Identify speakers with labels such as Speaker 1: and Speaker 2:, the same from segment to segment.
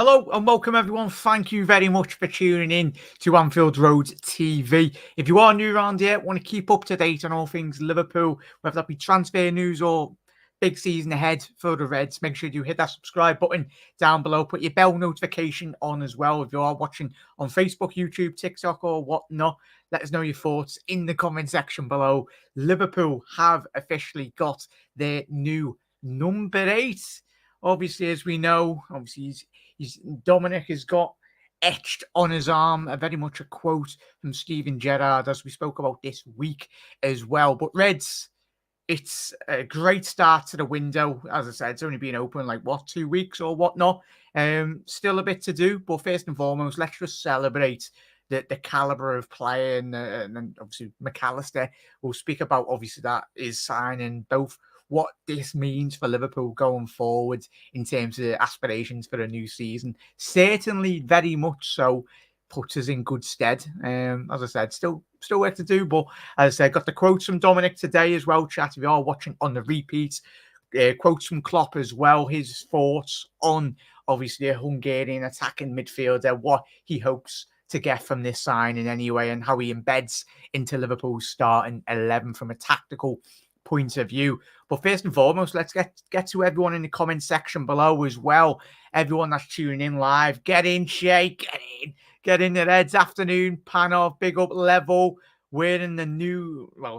Speaker 1: Hello and welcome everyone. Thank you very much for tuning in to Anfield Road TV. If you are new around here, want to keep up to date on all things Liverpool, whether that be transfer news or big season ahead for the Reds, make sure you hit that subscribe button down below. Put your bell notification on as well. If you are watching on Facebook, YouTube, TikTok or whatnot, let us know your thoughts in the comment section below. Liverpool have officially got their new number 8. Obviously, as we know, Dominik has got etched on his arm, very much a quote from Steven Gerrard, as we spoke about this week as well. But Reds, it's a great start to the window. As I said, it's only been open 2 weeks or whatnot. Still a bit to do, but first and foremost, let's just celebrate the caliber of play and obviously McAllister. We'll speak about obviously that is signing both what this means for Liverpool going forward in terms of aspirations for a new season. Certainly very much so puts us in good stead. As I said, still work to do, but as I said, got the quotes from Dominik today as well, chat, if you are watching on the repeat. Quotes from Klopp as well, his thoughts on obviously a Hungarian attacking midfielder, what he hopes to get from this signing anyway, and how he embeds into Liverpool's starting 11 from a tactical point of view. But first and foremost, let's get to everyone in the comment section below as well. Everyone that's tuning in live, get in, Shay, get in the Reds afternoon, Panov, big up level. Wearing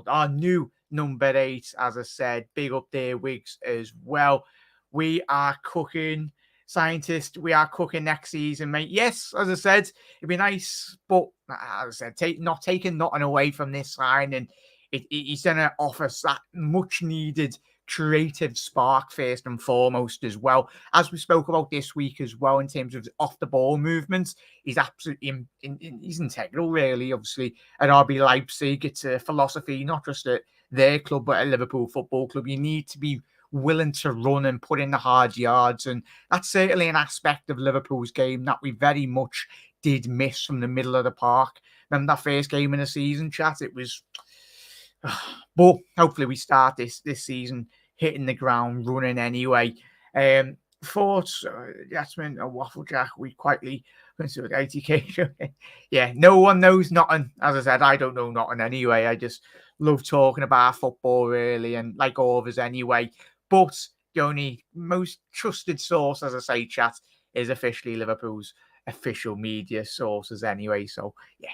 Speaker 1: our new number 8, as I said, big up there, Wigs as well. We are cooking, scientist. We are cooking next season, mate. Yes, as I said, it'd be nice, but as I said, not taking nothing away from this signing. He's going to offer that much needed creative spark first and foremost as well. As we spoke about this week as well in terms of off the ball movements, he's absolutely he's integral really. Obviously at RB Leipzig, it's a philosophy not just at their club but at Liverpool Football Club. You need to be willing to run and put in the hard yards, and that's certainly an aspect of Liverpool's game that we very much did miss from the middle of the park. Remember that first game in the season, chat? It was... But hopefully we start this season hitting the ground running anyway. Thoughts, Jasmine, a Wafflejack, we quietly consider 80k. Yeah, no one knows nothing. As I said, I don't know nothing anyway. I just love talking about football really, and like all of us anyway. But the only most trusted source, as I say, chat, is officially Liverpool's official media sources anyway. So yeah.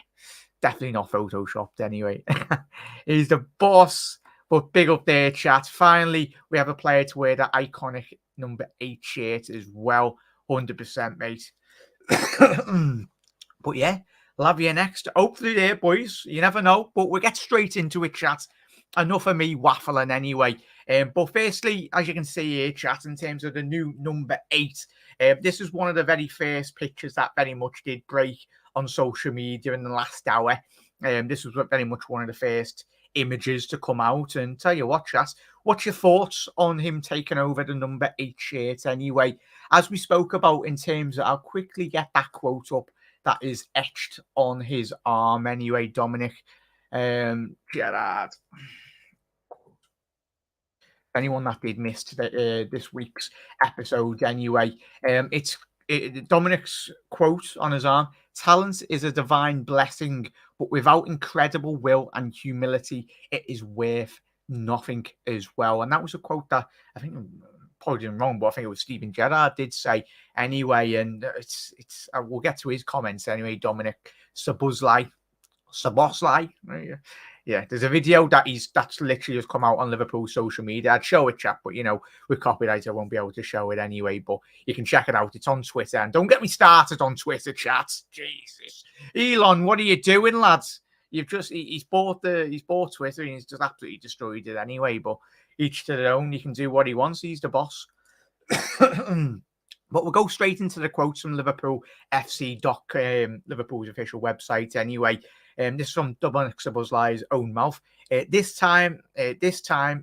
Speaker 1: Definitely not photoshopped anyway. He's the boss. But big up there, chat. Finally, we have a player to wear that iconic number 8 shirt as well. 100%, mate. But yeah, Lavia next. Hopefully there, boys. You never know. But we'll get straight into it, chat. Enough of me waffling anyway. But firstly, as you can see here, chat, in terms of the new number 8, this is one of the very first pictures that very much did break on social media in the last hour. This was very much one of the first images to come out. And tell you what, chat, what's your thoughts on him taking over the number 8 shirt anyway? As we spoke about in terms of, I'll quickly get that quote up that is etched on his arm anyway, Dominik. Gerrard. Anyone that did miss this week's episode anyway, Dominik's quote on his arm: "Talent is a divine blessing, but without incredible will and humility, it is worth nothing as well." And that was a quote that I think, probably wrong, but I think it was Steven Gerrard did say anyway. And it's we'll get to his comments anyway. Dominik Szoboszlai. Yeah, there's a video that's literally just come out on Liverpool social media. I'd show it, chat, but with copyright, I won't be able to show it anyway. But you can check it out. It's on Twitter, and don't get me started on Twitter, chat. Jesus, Elon, what are you doing, lads? He's bought Twitter, and he's just absolutely destroyed it anyway. But each to their own. He can do what he wants. He's the boss. But we'll go straight into the quotes from Liverpool FC Liverpool's official website anyway. This is from Dominik Szoboszlai's own mouth. This time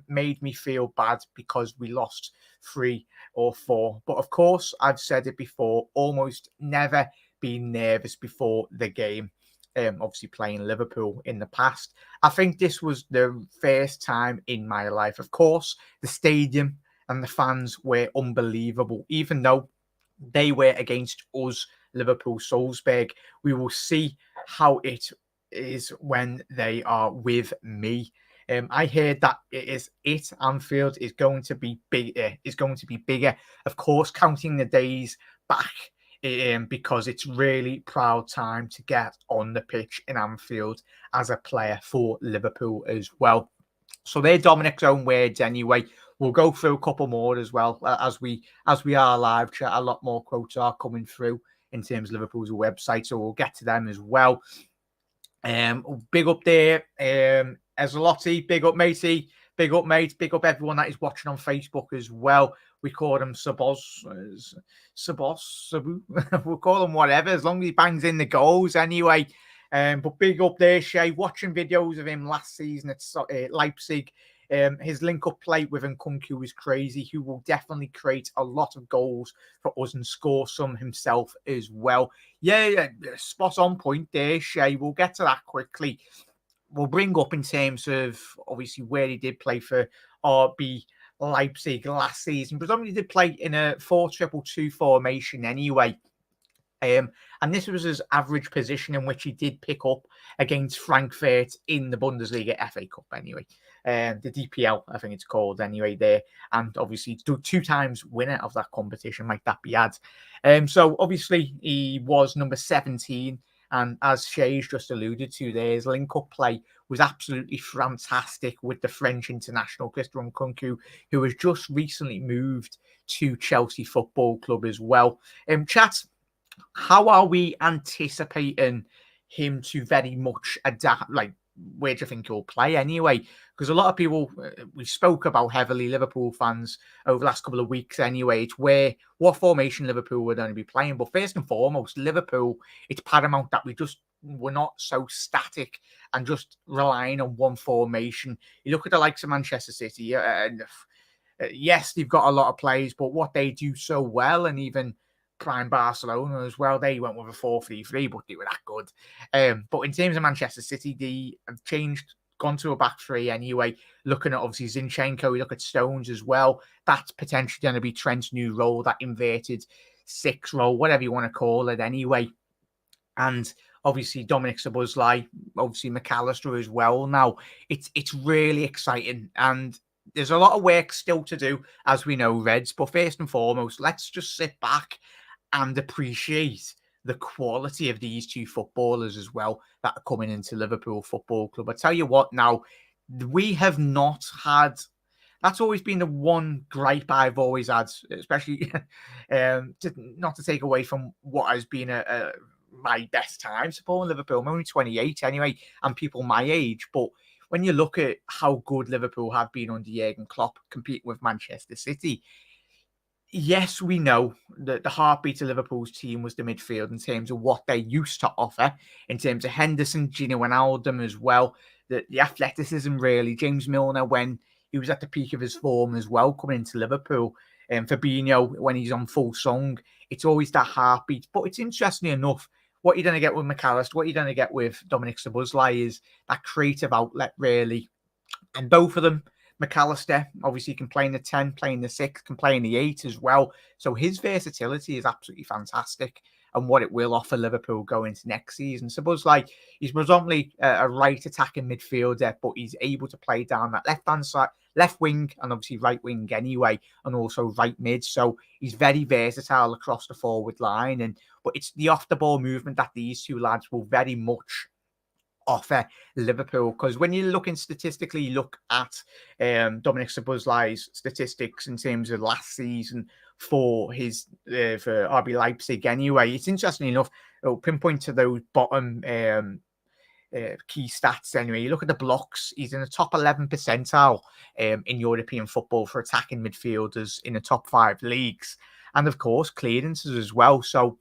Speaker 1: made me feel bad because we lost 3 or 4. But of course, I've said it before, almost never been nervous before the game. Obviously playing Liverpool in the past. I think this was the first time in my life. Of course, the stadium and the fans were unbelievable, even though They were against us, Liverpool Salzburg. We will see how it is when they are with me. I heard that Anfield is going to be big. Is going to be bigger, of course, counting the days back, because it's really proud time to get on the pitch in Anfield as a player for Liverpool as well. So they're Dominik's own words anyway. We'll go through a couple more as well as we are live chat. A lot more quotes are coming through in terms of Liverpool's website, so we'll get to them as well. Big up there, Ezalotti, big up matey, big up mate, big up everyone that is watching on Facebook as well. We call him Sabos, we'll call him whatever, as long as he bangs in the goals anyway. But big up there, Shay, watching videos of him last season at Leipzig. His link-up play with Nkunku is crazy. He will definitely create a lot of goals for us and score some himself as well. Yeah, spot on point there, Shay. We'll get to that quickly. We'll bring up in terms of, obviously, where he did play for RB Leipzig last season. Predominantly did play in a 4-2-2 formation anyway. And this was his average position in which he did pick up against Frankfurt in the Bundesliga FA Cup anyway. The DPL, I think it's called anyway there. And obviously 2 times winner of that competition, might that be add. So obviously he was number 17. And as Shay's just alluded to there, his link-up play was absolutely fantastic with the French international, Christopher Nkunku, who has just recently moved to Chelsea Football Club as well. Chat, how are we anticipating him to very much adapt? Like, where do you think he'll play anyway? Because a lot of people, we spoke about heavily, Liverpool fans, over the last couple of weeks anyway. It's what formation Liverpool were going to be playing. But first and foremost, Liverpool, it's paramount that we're not so static and just relying on one formation. You look at the likes of Manchester City, and yes, they've got a lot of players, but what they do so well, and even prime Barcelona as well, they went with a 4-3-3, but they were that good. But in terms of Manchester City, they have gone to a back three anyway. Looking at obviously Zinchenko, we look at Stones as well. That's potentially going to be Trent's new role, that inverted 6 role, whatever you want to call it anyway. And obviously Dominik Szoboszlai, obviously McAllister as well. Now, it's really exciting, and there's a lot of work still to do, as we know, Reds. But first and foremost, let's just sit back and appreciate the quality of these 2 footballers as well that are coming into Liverpool Football Club. I tell you what, now, we have not had... That's always been the one gripe I've always had, especially not to take away from what has been my best time supporting Liverpool. I'm only 28 anyway, and people my age, but when you look at how good Liverpool have been under Jurgen Klopp competing with Manchester City, yes, we know that the heartbeat of Liverpool's team was the midfield in terms of what they used to offer, in terms of Henderson, Gino Wijnaldum as well, the athleticism really, James Milner when he was at the peak of his form as well, coming into Liverpool, and Fabinho when he's on full song, it's always that heartbeat. But it's interesting enough, what you're going to get with McAllister, what you're going to get with Dominik Szoboszlai is that creative outlet, really. And both of them, McAllister, obviously can play in the 10, play in the 6, can play in the 8 as well. So his versatility is absolutely fantastic, and what it will offer Liverpool going into next season. Szoboszlai, he's predominantly a right attacking midfielder, but he's able to play down that left-hand side, left wing, and obviously right wing anyway, and also right mid. So he's very versatile across the forward line. But it's the off-the-ball movement that these 2 lads will very much offer Liverpool, because when you're looking statistically, you look at Dominik Szoboszlai's statistics in terms of last season for his for RB Leipzig anyway. It's interesting enough, it'll pinpoint to those bottom key stats anyway. You look at the blocks, he's in the top 11 percentile in European football for attacking midfielders in the top 5 leagues, and of course clearances as well. So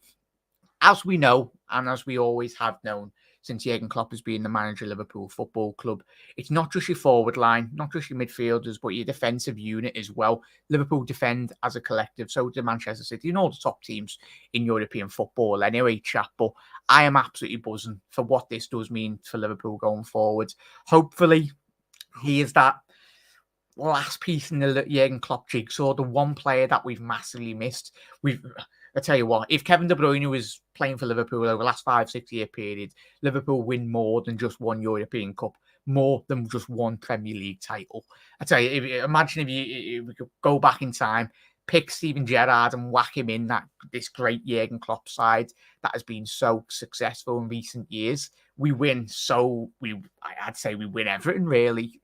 Speaker 1: as we know, and as we always have known since Jurgen Klopp has been the manager of Liverpool Football Club, it's not just your forward line, not just your midfielders, but your defensive unit as well. Liverpool defend as a collective, so do Manchester City and all the top teams in European football anyway, chap. But I am absolutely buzzing for what this does mean for Liverpool going forward. Hopefully, he is that last piece in the Jurgen Klopp jigsaw, the one player that we've massively missed. I tell you what, if Kevin De Bruyne was playing for Liverpool over the last 5-6 year period, Liverpool win more than just one European Cup, more than just one Premier League title. I tell you, imagine if we could go back in time, pick Steven Gerrard and whack him in this great Jurgen Klopp side that has been so successful in recent years. We win, I'd say we win everything, really.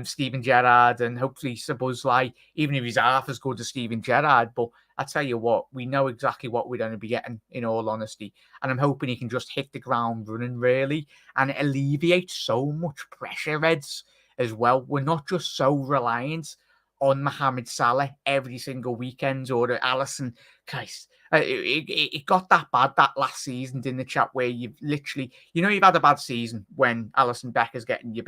Speaker 1: Steven Gerrard and hopefully Szoboszlai, even if he's half as good as Steven Gerrard. But I tell you what, we know exactly what we're going to be getting, in all honesty. And I'm hoping he can just hit the ground running, really, and alleviate so much pressure, Reds, as well. We're not just so reliant on Mohamed Salah every single weekend or Alisson. Guys, it got that bad that last season, didn't it, chat, where you've literally, you've had a bad season when Alisson Becker's getting your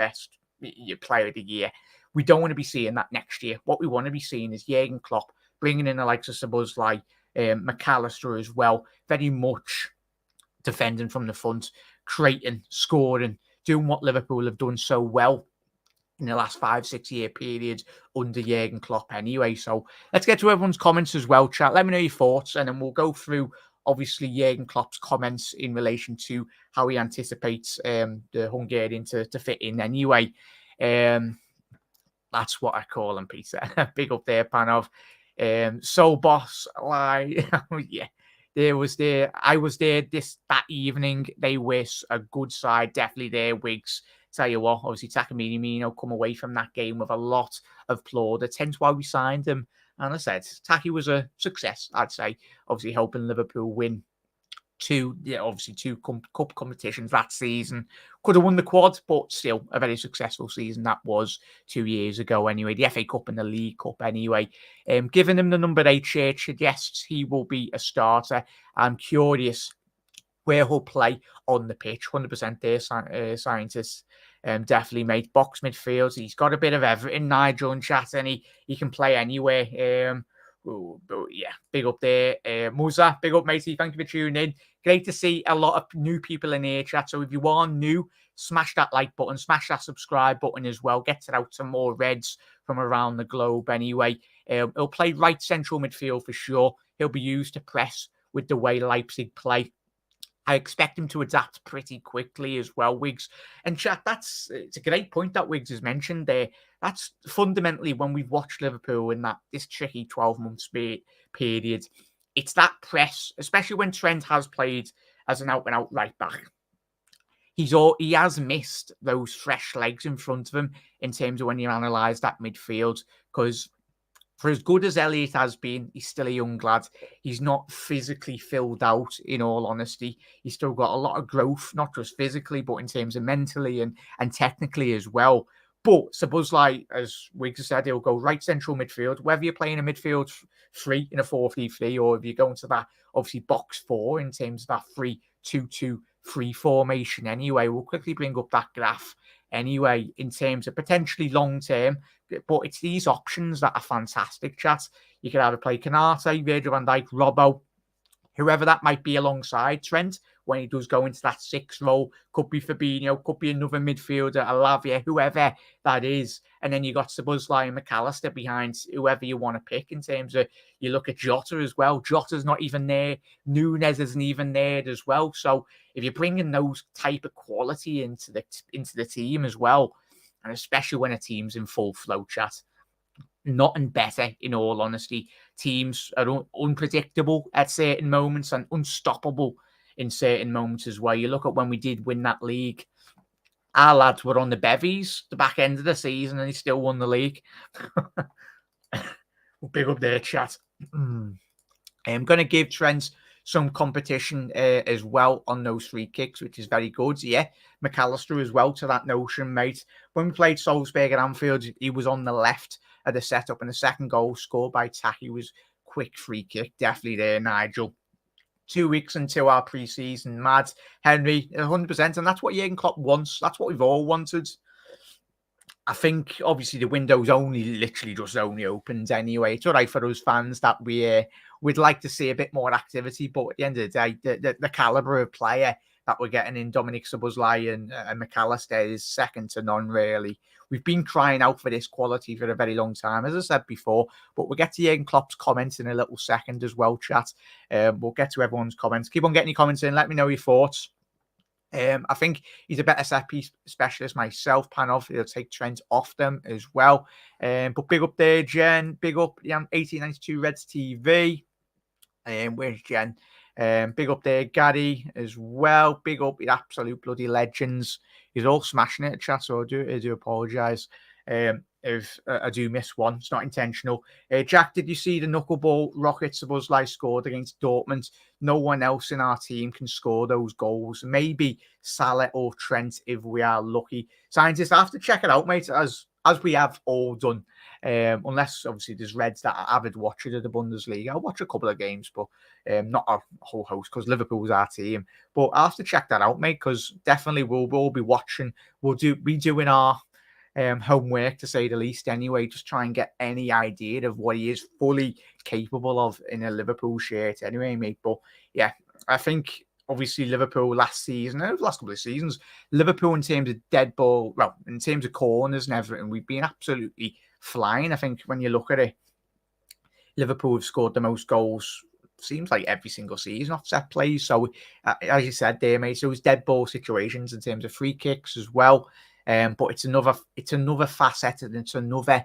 Speaker 1: player of the year. We don't want to be seeing that next year. What we want to be seeing is Jurgen Klopp bringing in the likes of Szoboszlai, McAllister as well, very much defending from the front, creating, scoring, doing what Liverpool have done so well in the last 5-6 year period under Jurgen Klopp anyway. So let's get to everyone's comments as well, chat. Let me know your thoughts, and then we'll go through, obviously, Jurgen Klopp's comments in relation to how he anticipates the Hungarian to fit in anyway. That's what I call him, Peter. Big up there, Panov. Szoboszlai, yeah. I was there that evening. They were a good side, definitely there, Wigs. Tell you what, obviously Takamini Mino come away from that game with a lot of plaudits, hence why we signed him. And I said, Taki was a success, I'd say. Obviously helping Liverpool win two cup competitions that season. Could have won the quad, but still a very successful season that was 2 years ago anyway. The FA Cup and the League Cup anyway. Giving him the number 8 shirt suggests he will be a starter. I'm curious where he'll play on the pitch. 100% there, scientists. Definitely, mate. Box midfield. He's got a bit of everything, Nigel and chat, and he can play anywhere. Yeah, big up there. Musa, big up, matey. Thank you for tuning in. Great to see a lot of new people in here, chat. So if you are new, smash that like button, smash that subscribe button as well. Get it out to more Reds from around the globe anyway. He'll play right central midfield for sure. He'll be used to press with the way Leipzig play. I expect him to adapt pretty quickly as well, Wiggs. And chat, it's a great point that Wiggs has mentioned there. That's fundamentally when we've watched Liverpool in this tricky 12-month period. It's that press, especially when Trent has played as an out-and-out right back. He has missed those fresh legs in front of him in terms of when you analyse that midfield, because for as good as Elliott has been, he's still a young lad. He's not physically filled out, in all honesty. He's still got a lot of growth, not just physically, but in terms of mentally and technically as well. But Szoboszlai, as Wiggs said, he'll go right central midfield. Whether you're playing a midfield 3 in a 4-3-3, or if you're going to that, obviously, box 4 in terms of that 3-2-2-3 formation anyway. We'll quickly bring up that graph anyway in terms of potentially long-term. But it's these options that are fantastic, chat. You could either play Canate, Virgil van Dijk, Robbo, whoever that might be alongside Trent when he does go into that 6 role. Could be Fabinho, could be another midfielder, Alavia, whoever that is. And then you got Szoboszlai and McAllister behind whoever you want to pick in terms of, you look at Jota as well. Jota's not even there. Nunes isn't even there as well. So if you're bringing those type of quality into the team as well, and especially when a team's in full flow, chat, nothing better, in all honesty. Teams are unpredictable at certain moments and unstoppable in certain moments as well. You look at when we did win that league, our lads were on the bevies the back end of the season and he still won the league. Big up there, chat. I'm going to give Trent some competition as well on those free kicks, which is very good. Yeah, McAllister as well, to that notion, mate. When we played Salzburg at Anfield, he was on the left of the setup, and the second goal scored by Taki was quick free kick. Definitely there, Nigel. 2 weeks into our pre-season, mad. Henry, 100%, and that's what Jurgen Klopp wants. That's what we've all wanted. I think, obviously, the window's only opened anyway. It's all right for us fans that we'd like to see a bit more activity, but at the end of the day, the calibre of player that we're getting in Dominik Szoboszlai and McAllister is second to none, really. We've been crying out for this quality for a very long time, as I said before, but we'll get to Jurgen Klopp's comments in a little second as well, chat. We'll get to everyone's comments. Keep on getting your comments in. Let me know your thoughts. I think he's a better set piece specialist myself. Panov, he'll take Trent off them as well. But big up there, Jen. Big up 1892 Reds TV. Where's Jen? Big up there, Gary, as well. Big up your absolute bloody legends. He's all smashing it, chat, so I do apologise if I do miss one. It's not intentional. Jack, did you see the knuckleball rocket Szoboszlai scored against Dortmund? No one else in our team can score those goals. Maybe Salah or Trent if we are lucky. Scientists, I have to check it out, mate, as we have all done. Unless, obviously, there's Reds that are avid watchers of the Bundesliga. I'll watch a couple of games, but not a whole host because Liverpool's our team. But I'll have to check that out, mate, because definitely we'll all be watching. We'll be doing our homework, to say the least, anyway. Just try and get any idea of what he is fully capable of in a Liverpool shirt anyway, mate. But, yeah, I think... Obviously, Liverpool last season, the last couple of seasons, Liverpool in terms of dead ball, well, in terms of corners and everything, we've been absolutely flying. I think when you look at it, Liverpool have scored the most goals, seems like every single season off set plays. So, as you said there, mate, so it's dead ball situations in terms of free kicks as well. But it's another facet, and it's another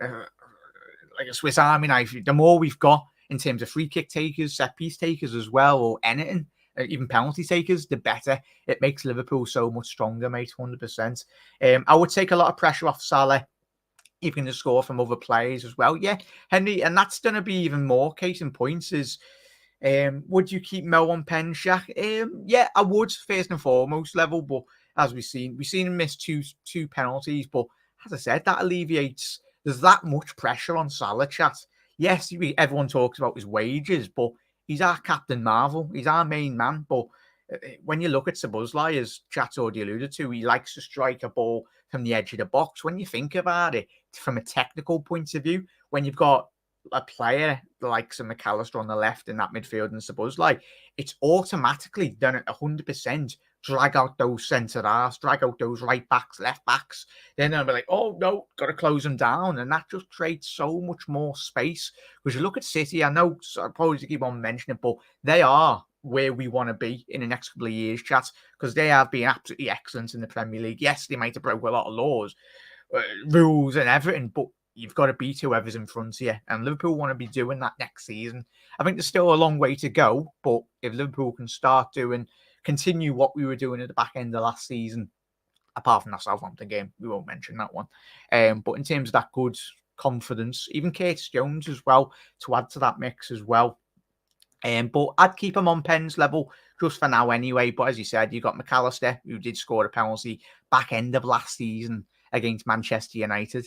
Speaker 1: like a Swiss Army knife. The more we've got in terms of free kick takers, set piece takers as well, or anything, even penalty takers, the better. It makes Liverpool so much stronger, mate, 100%. I would take a lot of pressure off Salah. You can just score from other players as well. Yeah, Henry, and that's going to be even more case in points is, would you keep Mo on pen, Shaq? Yeah, I would, first and foremost level, but as we've seen him miss two penalties, but as I said, that alleviates, there's that much pressure on Salah, chat. Yes, everyone talks about his wages, but he's our Captain Marvel. He's our main man. But when you look at Szoboszlai, as Chat already alluded to, he likes to strike a ball from the edge of the box. When you think about it, from a technical point of view, when you've got a player like McAllister on the left in that midfield and Szoboszlai, it's automatically done at 100%. Drag out those centre halves, drag out those right backs, left backs. Then they'll be like, oh, no, got to close them down. And that just creates so much more space. Because you look at City, I know I probably keep on mentioning it, but they are where we want to be in the next couple of years, chat, because they have been absolutely excellent in the Premier League. Yes, they might have broke a lot of laws, rules and everything, but you've got to beat whoever's in front of you. And Liverpool want to be doing that next season. I think there's still a long way to go, but if Liverpool can continue what we were doing at the back end of last season, apart from that Southampton game, we won't mention that one. But in terms of that good confidence, even Curtis Jones as well, to add to that mix as well. But I'd keep him on Penn's level just for now anyway. But as you said, you got McAllister, who did score a penalty back end of last season against Manchester United.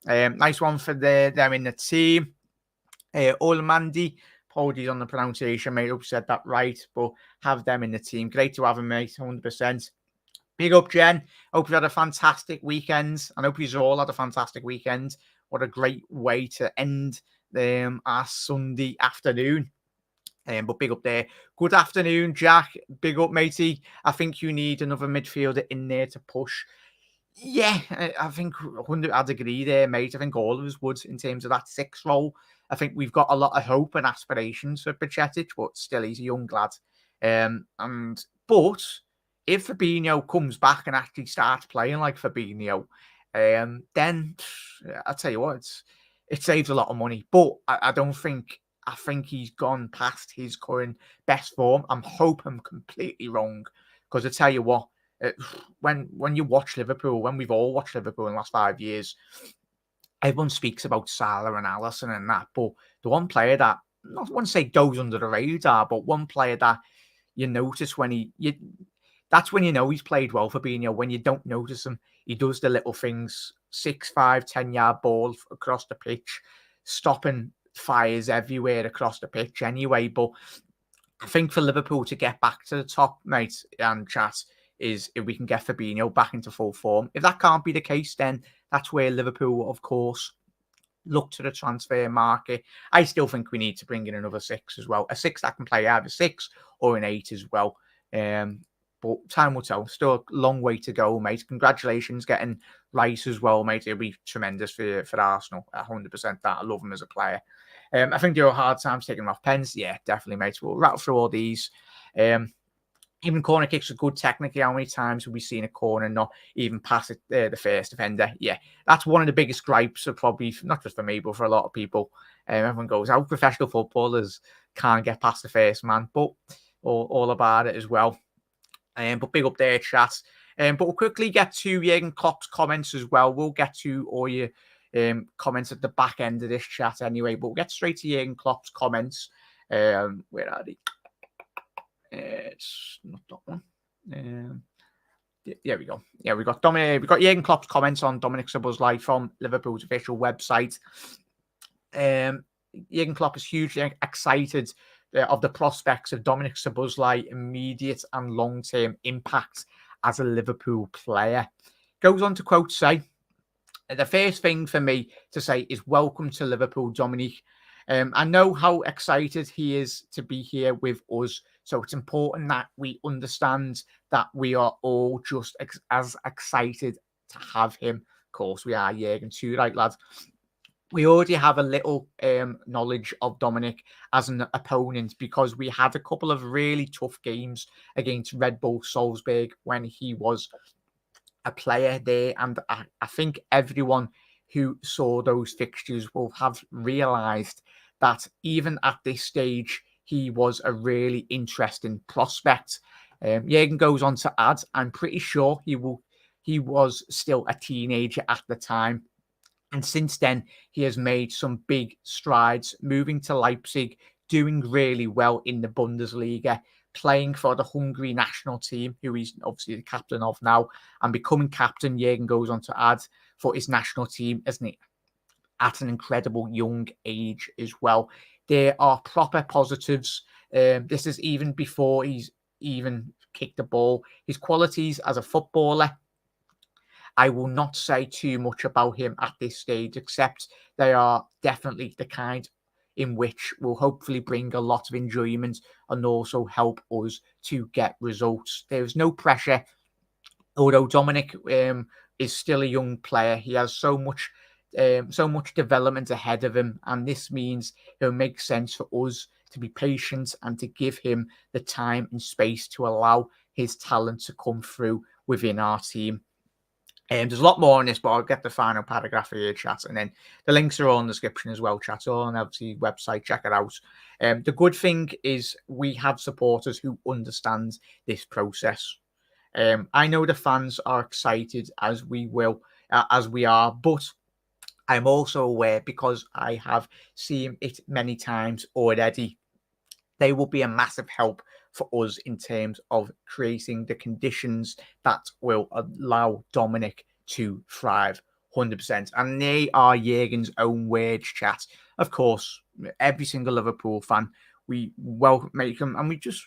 Speaker 1: Nice one for them in the team. Olmandi, apologies on the pronunciation, mate. Hope you said that right, but have them in the team. Great to have them, mate, 100%. Big up, Jen. Hope you had a fantastic weekend. I hope you all had a fantastic weekend. What a great way to end our Sunday afternoon. But big up there. Good afternoon, Jack. Big up, matey. I think you need another midfielder in there to push. Yeah, I think I'd agree there, mate. I think all of us would in terms of that 6 role. I think we've got a lot of hope and aspirations for Bajcetic, but still, he's a young lad. But if Fabinho comes back and actually starts playing like Fabinho, then I'll tell you what, it saves a lot of money. But I think he's gone past his current best form. I'm hoping I'm completely wrong, because I tell you what, when you watch Liverpool, when we've all watched Liverpool in the last 5 years, everyone speaks about Salah and Alisson and that, but the one player that, not want to say goes under the radar, but one player that you notice when that's when you know he's played well for Fabinho. When you don't notice him, he does the little things, 6, 5, 10-yard ball across the pitch, stopping fires everywhere across the pitch anyway. But I think for Liverpool to get back to the top, mate, and chat, is if we can get Fabinho back into full form. If that can't be the case, then that's where Liverpool, of course, look to the transfer market. I still think we need to bring in another 6 as well. A 6 that can play either 6 or an 8 as well. But time will tell. Still a long way to go, mate. Congratulations getting Rice as well, mate. It'll be tremendous for Arsenal. 100% that. I love him as a player. I think there are hard times taking him off pens. Yeah, definitely, mate. We'll rattle through all these. Even corner kicks are good technically. How many times have we seen a corner not even pass it the first defender? Yeah, that's one of the biggest gripes of probably, not just for me, but for a lot of people. Everyone goes, how professional footballers can't get past the first man, but all about it as well. But big up there, chat. But we'll quickly get to Jurgen Klopp's comments as well. We'll get to all your comments at the back end of this chat anyway. But we'll get straight to Jurgen Klopp's comments. Where are they? It's not that one. There we go. Yeah, we got Jurgen Klopp's comments on Dominik Szoboszlai from Liverpool's official website. Jurgen Klopp is hugely excited of the prospects of Dominik Szoboszlai immediate and long-term impact as a Liverpool player. Goes on to quote say, the first thing for me to say is welcome to Liverpool, Dominik. I know how excited he is to be here with us. So it's important that we understand that we are all just as excited to have him. Of course, we are, Jurgen, too, right, lads? We already have a little knowledge of Dominik as an opponent because we had a couple of really tough games against Red Bull Salzburg when he was a player there. And I think everyone who saw those fixtures will have realised that even at this stage, he was a really interesting prospect. Jurgen goes on to add, I'm pretty sure he was still a teenager at the time. And since then, he has made some big strides, moving to Leipzig, doing really well in the Bundesliga, playing for the Hungary national team, who he's obviously the captain of now, and becoming captain, Jurgen goes on to add, for his national team, isn't it? At an incredible young age as well. There are proper positives. This is even before he's even kicked the ball. His qualities as a footballer, I will not say too much about him at this stage, except they are definitely the kind in which will hopefully bring a lot of enjoyment and also help us to get results. There's no pressure, although Dominik is still a young player. He has so much development ahead of him, and this means it will make sense for us to be patient and to give him the time and space to allow his talent to come through within our team. There's a lot more on this, but I'll get the final paragraph here, chat, and then the links are all in the description as well, chat. All on the website, check it out. The good thing is we have supporters who understand this process. I know the fans are excited as we are, but I'm also aware, because I have seen it many times already, they will be a massive help for us in terms of creating the conditions that will allow Dominik to thrive 100%. And they are Jurgen's own words, chat. Of course, every single Liverpool fan, we make them, and we just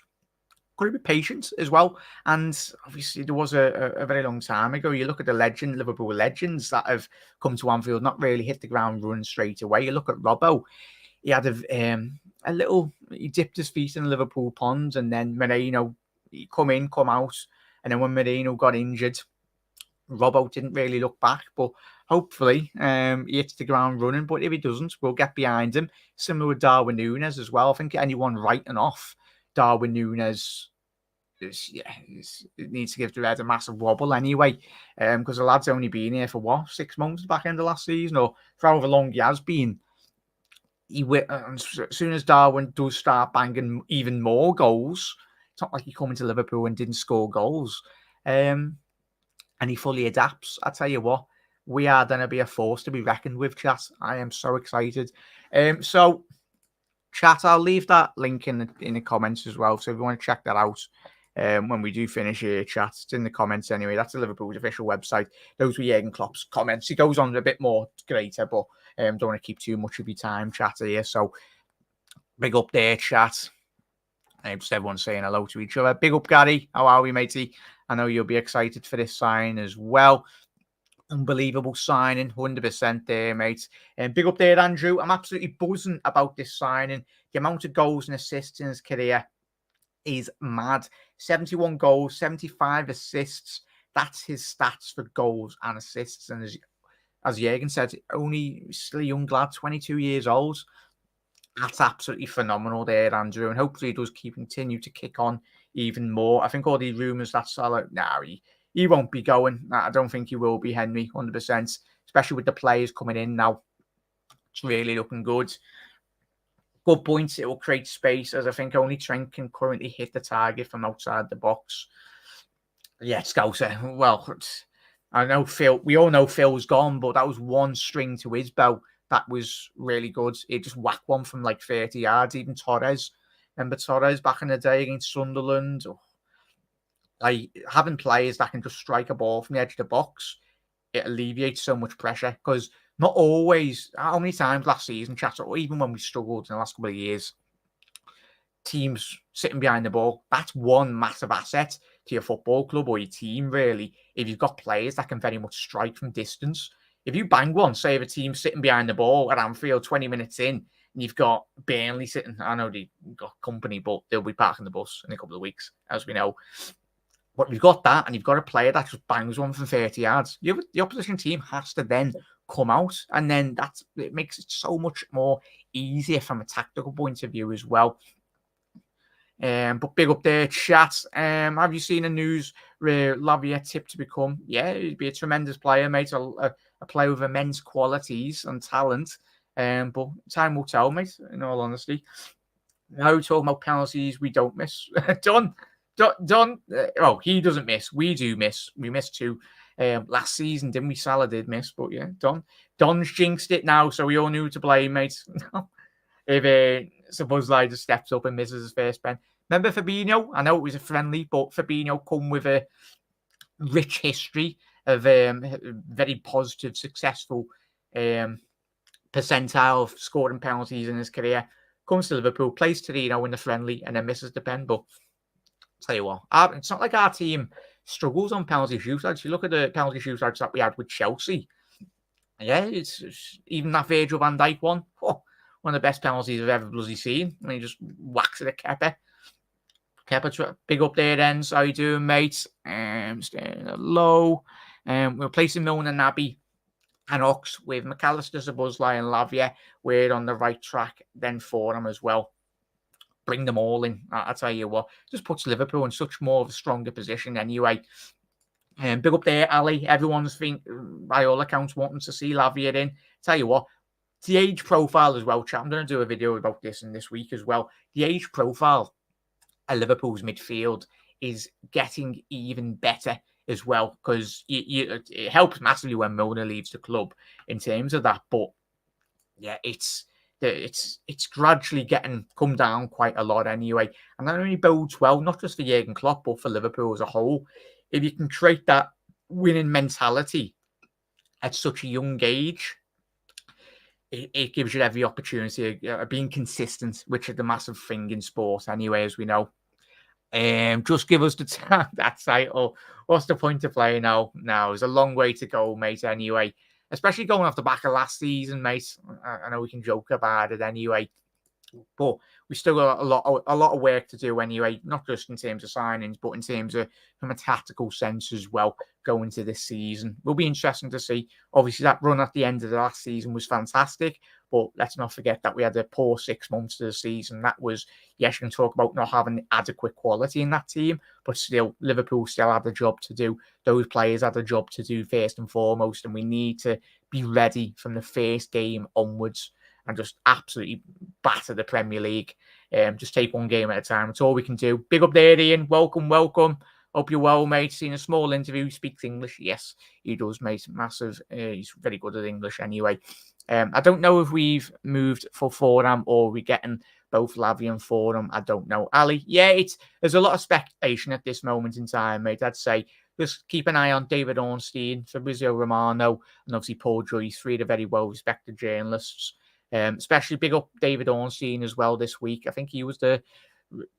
Speaker 1: got to be patient as well. And obviously, there was a very long time ago. You look at the Liverpool legends that have come to Anfield, not really hit the ground running straight away. You look at Robbo. He had he dipped his feet in the Liverpool pond, and then Moreno, he come in, come out. And then when Moreno got injured, Robbo didn't really look back, but hopefully he hits the ground running. But if he doesn't, we'll get behind him. Similar with Darwin Núñez as well. I think anyone writing off Darwin Núñez it needs to give the Reds a massive wobble anyway, because the lad's only been here for 6 months back end of last season, or for however long he has been. As soon as Darwin does start banging even more goals, it's not like he come into Liverpool and didn't score goals, and he fully adapts. I tell you what, we are going to be a force to be reckoned with, chat. I am so excited. So, chat, I'll leave that link in the comments as well. So if you want to check that out when we do finish here, chat, it's in the comments anyway. That's the Liverpool's official website. Those were Jurgen Klopp's comments. He goes on a bit more greater, but don't want to keep too much of your time, chat, here. So big up there, chat. Just everyone saying hello to each other. Big up, Gary. How are we, matey? I know you'll be excited for this sign as well. Unbelievable signing, 100% there, mate. And big up there, Andrew. I'm absolutely buzzing about this signing. The amount of goals and assists in his career is mad. 71 goals, 75 assists. That's his stats for goals and assists. And as Jürgen said, only still a young lad, 22 years old. That's absolutely phenomenal there, Andrew. And hopefully he does continue to kick on even more. I think all these rumours that Salah, he won't be going. I don't think he will be, Henry, 100%. Especially with the players coming in now. It's really looking good. Good points. It will create space, as I think only Trent can currently hit the target from outside the box. Yeah, Scouser. Well, I know Phil. We all know Phil's gone, but that was one string to his bow. That was really good. He just whacked one from like 30 yards. Even Torres. Remember Torres back in the day against Sunderland? Like having players that can just strike a ball from the edge of the box, it alleviates so much pressure because not always. How many times last season, chat, or even when we struggled in the last couple of years, teams sitting behind the ball, that's one massive asset to your football club or your team, really. If you've got players that can very much strike from distance. If you bang one, say if a team sitting behind the ball at Anfield 20 minutes in, and you've got Burnley sitting, I know they've got company, but they'll be parking the bus in a couple of weeks, as we know. But you've got that, and you've got a player that just bangs one from 30 yards. The opposition team has to then come out, and then it makes it so much more easier from a tactical point of view as well. But big up there, chat. Have you seen the news where Lavia tipped to become? Yeah, he'd be a tremendous player, mate. A player with immense qualities and talent. But time will tell, mate, in all honesty. Now talking about penalties we don't miss. Done. He doesn't miss. We do miss. We missed two last season, didn't we? Salah did miss, but yeah, Don's jinxed it now, so we all knew to blame, mate. If Szoboszlai just steps up and misses his first pen. Remember Fabinho? I know it was a friendly, but Fabinho come with a rich history of very positive, successful percentile of scoring penalties in his career. Comes to Liverpool, plays Torino in the friendly, and then misses the pen. But tell you what, it's not like our team struggles on penalty shootouts. You look at the penalty shootouts that we had with Chelsea. Yeah, it's even that Virgil van Dijk one. One of the best penalties I've ever bloody seen. And he just whacks it at Kepa. Kepa, big up there, Ends. How you doing, mate? Staying low. We're replacing Milner, Naby, and Ox with McAllister, Szoboszlai, and Lavia. We're on the right track then for them as well. Bring them all in. I tell you what, just puts Liverpool in such more of a stronger position anyway. Big up there, Ali. Everyone's by all accounts, wanting to see Lavia in. Tell you what, the age profile as well, chat. I'm going to do a video about this in this week as well. The age profile at Liverpool's midfield is getting even better as well because it helps massively when Milner leaves the club in terms of that. But yeah, it's gradually come down quite a lot anyway. And that only bodes well, not just for Jürgen Klopp, but for Liverpool as a whole. If you can create that winning mentality at such a young age, it gives you every opportunity of being consistent, which is the massive thing in sport anyway, as we know. Just give us that title. What's the point of playing now? Now, there's a long way to go, mate, anyway. Especially going off the back of last season, mate. I know we can joke about it anyway. But we still got a lot of work to do anyway, not just in terms of signings, but in terms of from a tactical sense as well, going to this season. Will be interesting to see. Obviously, that run at the end of the last season was fantastic, but let's not forget that we had a poor 6 months of the season. That was, yes, you can talk about not having adequate quality in that team, but still, Liverpool still had a job to do. Those players had a job to do first and foremost, and we need to be ready from the first game onwards and just absolutely batter the Premier League. Just take one game at a time. It's all we can do. Big up there, Ian. Welcome. Hope you're well, mate. Seen a small interview. He speaks English. Yes, he does, mate. Massive. He's very good at English anyway. I don't know if we've moved for Fordham or we're getting both Lavia and Fordham. I don't know. Ali, yeah, there's a lot of speculation at this moment in time, mate. I'd say just keep an eye on David Ornstein, Fabrizio Romano, and obviously Paul Joyce, three of the very well-respected journalists. Especially big up David Ornstein as well this week. I think he was the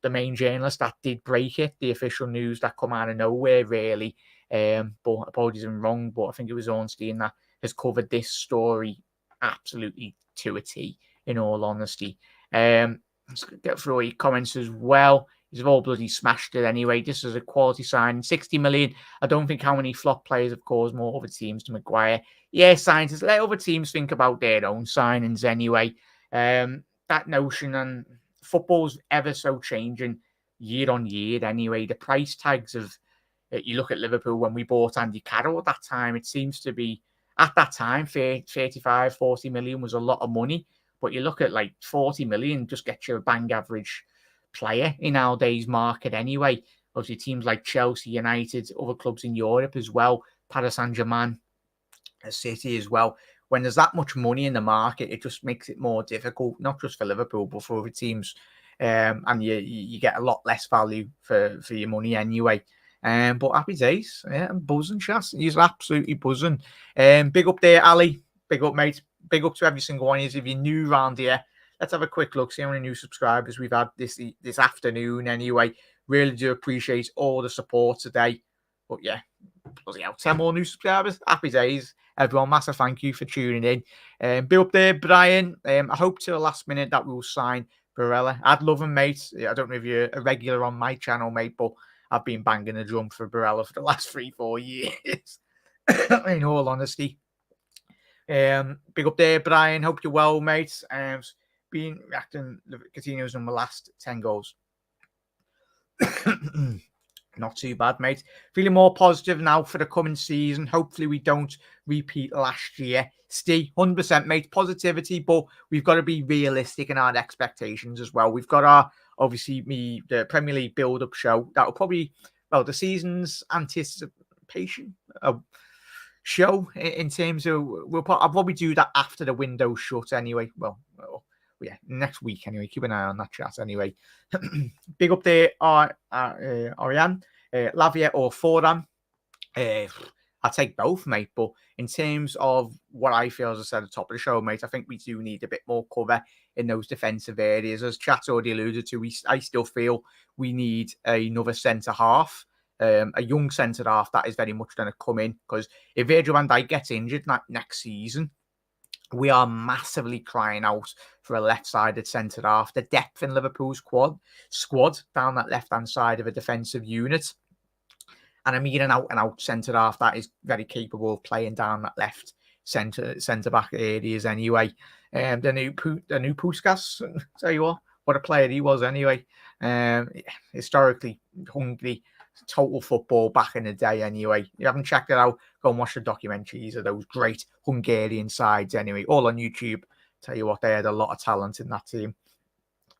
Speaker 1: main journalist that did break it, the official news that come out of nowhere, really. But apologies if I'm wrong, but I think it was Ornstein that has covered this story absolutely to a T, in all honesty. Let's get through your comments as well. He's all bloody smashed it anyway. This is a quality sign. 60 million. I don't think how many flop players have caused more other teams to Maguire. Yeah, scientists, let other teams think about their own signings anyway. That notion, and football's ever so changing year on year anyway. The price tags of, you look at Liverpool when we bought Andy Carroll at that time, it seems to be, at that time, 35, 40 million was a lot of money. But you look at like 40 million, just get you a bang average player in nowadays market anyway. Obviously, teams like Chelsea, United, other clubs in Europe as well, Paris Saint-Germain, City as well. When there's that much money in the market, it just makes it more difficult, not just for Liverpool, but for other teams. And you get a lot less value for your money anyway. But happy days. Yeah, I'm buzzing, Chas. He's absolutely buzzing. Big up there, Ali. Big up, mate. Big up to every single one of you. If you're new around here, let's have a quick look, see how many new subscribers we've had this afternoon anyway. Really do appreciate all the support today. But yeah, bloody hell, 10 more new subscribers. Happy days. Everyone, massive thank you for tuning in. Be up there, Brian. I hope to the last minute that we'll sign Barella. I'd love him, mate. I don't know if you're a regular on my channel, mate, but I've been banging a drum for Barella for the last 3-4 years. In all honesty. Big up there, Brian. Hope you're well, mate. Been reacting Coutinho's on the last 10 goals. Not too bad, mate. Feeling more positive now for the coming season. Hopefully we don't repeat last year. Stay 100%, mate. Positivity, but we've got to be realistic in our expectations as well. We've got our, obviously, the Premier League build-up show. That'll probably, well, the season's anticipation show in terms of, I'll probably do that after the window shut anyway. Well, yeah, next week anyway. Keep an eye on that chat anyway. Big up there, Ariane, Lavia or Foran. I'll take both, mate. But in terms of what I feel, as I said at the top of the show, mate, I think we do need a bit more cover in those defensive areas. As chat already alluded to, I still feel we need another centre half. A young centre half that is very much going to come in, because if Virgil van Dijk gets injured next season, we are massively crying out for a left-sided centre half. The depth in Liverpool's squad down that left-hand side of a defensive unit, and I mean an out-and-out centre half that is very capable of playing down that left centre back areas anyway. The new Puskas, tell you what a player he was anyway. Historically hungry, total football back in the day anyway. If you haven't checked it out, go and watch the documentaries of those great Hungarian sides anyway, all on YouTube. Tell you what, they had a lot of talent in that team,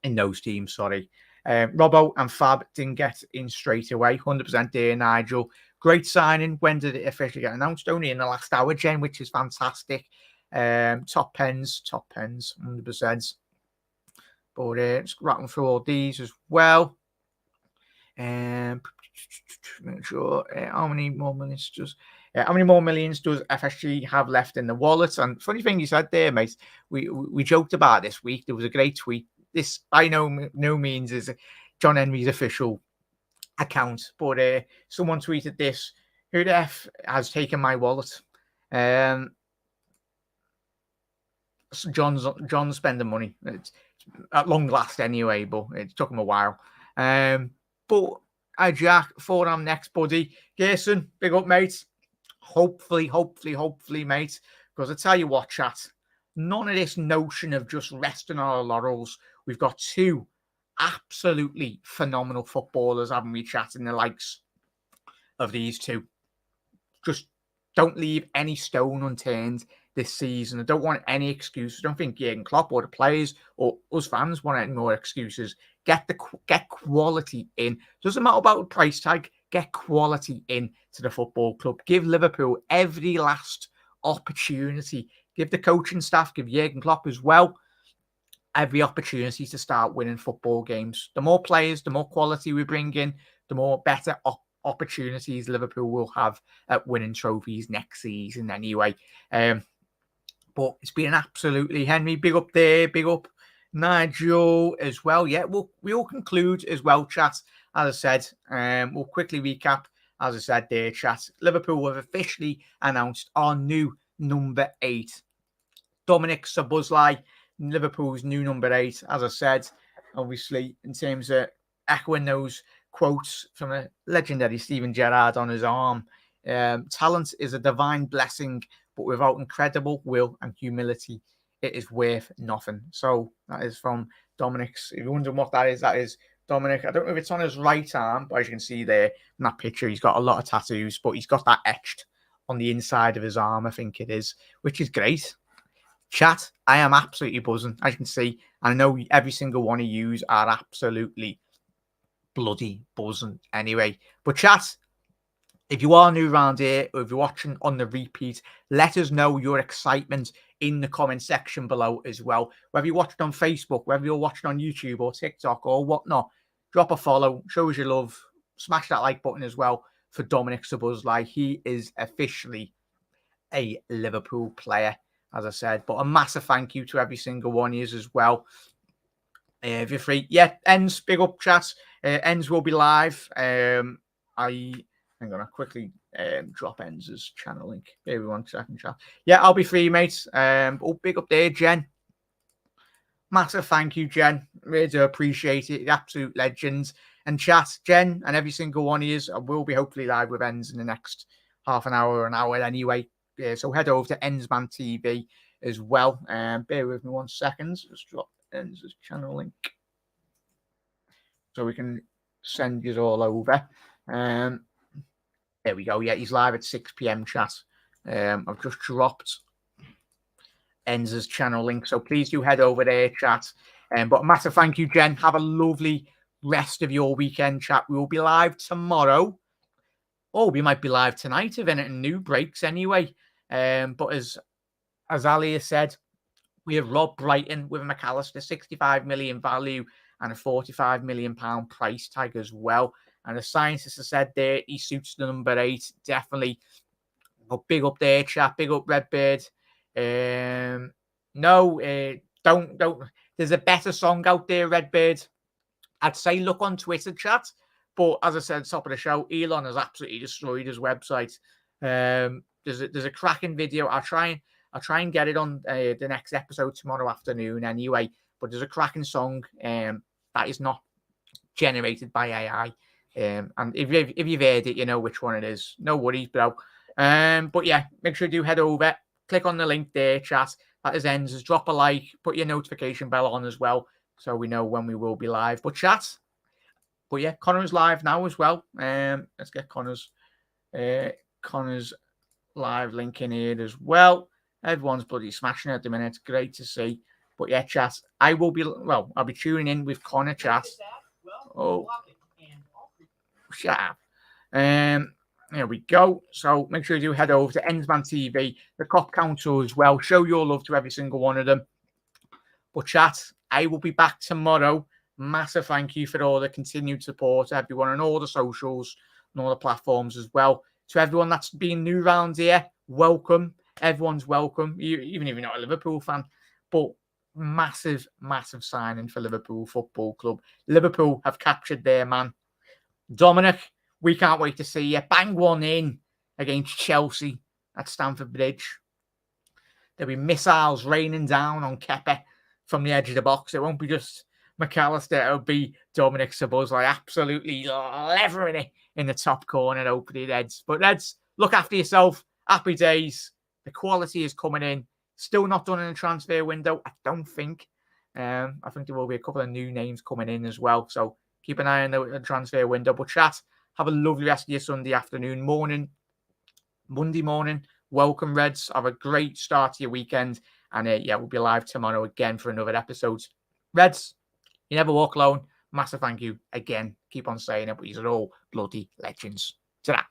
Speaker 1: in those teams, sorry. Robbo and Fab didn't get in straight away. 100% there, Nigel. Great signing. When did it officially get announced? Only in the last hour, Jen, which is fantastic. Top pens, 100%. But just rattling through all these as well. Make sure how many more millions does FSG have left in the wallet? And funny thing you said there, mate, we joked about this week. There was a great tweet. This by no means is John Henry's official account, but someone tweeted this: "Who the F has taken my wallet?" John's spending money. It's at long last anyway, but it took him a while. But Jack, Foran next, buddy. Gerson, big up, mate. Hopefully, mate. Because I tell you what, chat, none of this notion of just resting our laurels. We've got two absolutely phenomenal footballers, haven't we, chat, in the likes of these two. Just don't leave any stone unturned this season. I don't want any excuses. I don't think Jurgen Klopp or the players or us fans want any more excuses. Get quality in. Doesn't matter about the price tag. Get quality in to the football club. Give Liverpool every last opportunity. Give the coaching staff, give Jurgen Klopp as well, every opportunity to start winning football games. The more players, the more quality we bring in, the more better opportunities Liverpool will have at winning trophies next season anyway. But it's been absolutely, Henry, big up there, big up Nigel as well. Yeah, we'll conclude as well, chat. As I said, we'll quickly recap. As I said there, chat, Liverpool have officially announced our new number 8. Dominik Szoboszlai, Liverpool's new number 8. As I said, obviously, in terms of echoing those quotes from a legendary Steven Gerrard on his arm. Talent is a divine blessing, but without incredible will and humility, it is worth nothing. So that is from Dominik's. If you're wondering what that is Dominik. I don't know if it's on his right arm, but as you can see there in that picture, he's got a lot of tattoos, but he's got that etched on the inside of his arm, I think it is, which is great. Chat, I am absolutely buzzing, as you can see. I know every single one of you are absolutely bloody buzzing anyway. But chat, if you are new around here, or if you're watching on the repeat, let us know your excitement in the comment section below as well. Whether you're watching on Facebook, whether you're watching on YouTube or TikTok or whatnot, drop a follow, show us your love, smash that like button as well for Dominik Szoboszlai. He is officially a Liverpool player, as I said. But a massive thank you to every single one of you as well. If you're free, yeah, Ends, big up chat. Ends will be live. Hang on, I'll quickly drop Ends' channel link. Maybe 1 second, chat. Yeah, I'll be free, mate. Big up there, Jen. Massive thank you, Jen. Really do appreciate it. Absolute legends. And chat, Jen, and every single one of you, I will be hopefully live with Ends in the next half an hour or an hour anyway. So head over to Endsman TV as well. Bear with me 1 second. Just drop Ends' channel link so we can send you all over. There we go. Yeah, he's live at 6 p.m. chat. I've just dropped Ends' channel link, so please do head over there, chat. But a massive thank you, Jen. Have a lovely rest of your weekend, chat. We will be live tomorrow. Oh, we might be live tonight if anything new breaks anyway. But as Ali has said, we have Rob Brighton with McAllister, 65 million value and a 45 million pound price tag as well. And the scientists have said there, he suits the number 8, definitely. But big up there, chat. Big up Redbird. Don't. There's a better song out there, Redbird. I'd say look on Twitter, chat. But as I said at the top of the show, Elon has absolutely destroyed his website. There's a cracking video. I'll try and get it on the next episode tomorrow afternoon anyway. But there's a cracking song that is not generated by AI. And if you've heard it, you know which one it is. No worries, bro. But yeah, make sure you do head over. Click on the link there, chat. That is Ends. Drop a like. Put your notification bell on as well, so we know when we will be live. But chat. But yeah, Connor's live now as well. Let's get Connor's live link in here as well. Everyone's bloody smashing it at the minute. Great to see. But yeah, chat. I'll be tuning in with Connor, chat. Oh, shut up. There we go. So make sure you do head over to Endsman TV, the Cop Council as well. Show your love to every single one of them. But chat, I will be back tomorrow. Massive thank you for all the continued support, everyone on all the socials and all the platforms as well. To everyone that's been new around here, welcome. Everyone's welcome, even if you're not a Liverpool fan. But massive, massive signing for Liverpool Football Club. Liverpool have captured their man. Dominik, we can't wait to see you. Bang one in against Chelsea at Stamford Bridge. There'll be missiles raining down on Kepa from the edge of the box. It won't be just McAllister. It'll be Dominik Szoboszlai absolutely levering it in the top corner, opening heads. But Reds, look after yourself. Happy days. The quality is coming in. Still not done in the transfer window, I don't think. I think there will be a couple of new names coming in as well. So keep an eye on the transfer window. But chat, have a lovely rest of your Sunday afternoon, morning, Monday morning. Welcome, Reds. Have a great start to your weekend. And yeah, we'll be live tomorrow again for another episode. Reds, you never walk alone. Massive thank you again. Keep on saying it, but these are all bloody legends. Ta-ra.